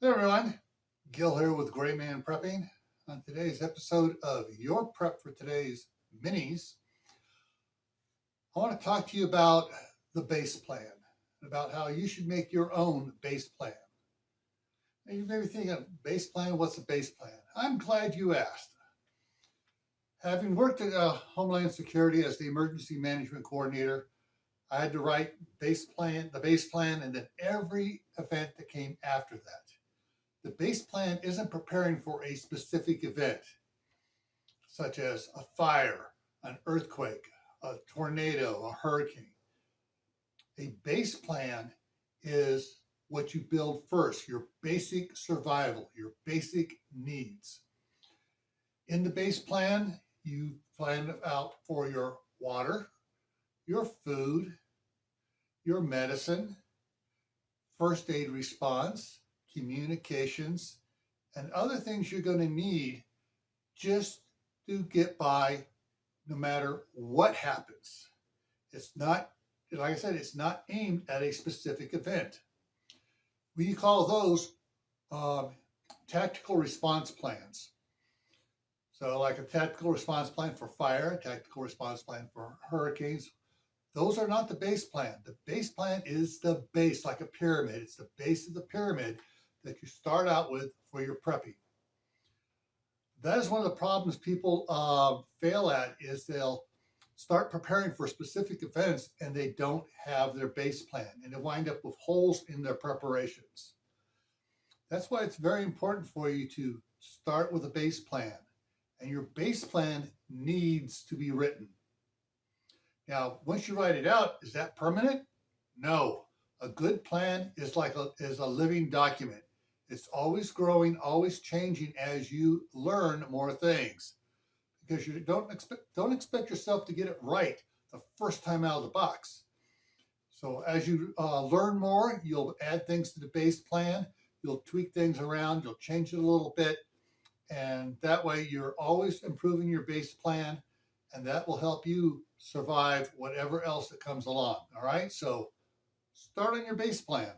Hey everyone, Gil here with Gray Man Prepping. On today's episode of Your Prep for Today's Minis, I want to talk to you about the base plan, about how you should make your own base plan. Now you may be thinking, base plan, what's a base plan? I'm glad you asked. Having worked at Homeland Security as the Emergency Management Coordinator, I had to write the base plan, and then every event that came after that. The base plan isn't preparing for a specific event, such as a fire, an earthquake, a tornado, a hurricane. A base plan is what you build first, your basic survival, your basic needs. In the base plan, you plan out for your water, your food, your medicine, first aid response, communications, and other things you're going to need just to get by no matter what happens. It's not, like I said, it's not aimed at a specific event. We call those tactical response plans. So like a tactical response plan for fire, a tactical response plan for hurricanes, those are not the base plan. The base plan is the base, like a pyramid. It's the base of the pyramid that you start out with for your prepping. That is one of the problems people fail at, is they'll start preparing for specific events and they don't have their base plan, and they wind up with holes in their preparations. That's why it's very important for you to start with a base plan, and your base plan needs to be written. Now, once you write it out, is that permanent? No. A good plan is like a living document. It's always growing, always changing as you learn more things, because you don't expect yourself to get it right the first time out of the box. So as you learn more, you'll add things to the base plan, you'll tweak things around, you'll change it a little bit, and that way you're always improving your base plan, and that will help you survive whatever else that comes along. All right, so start on your base plan.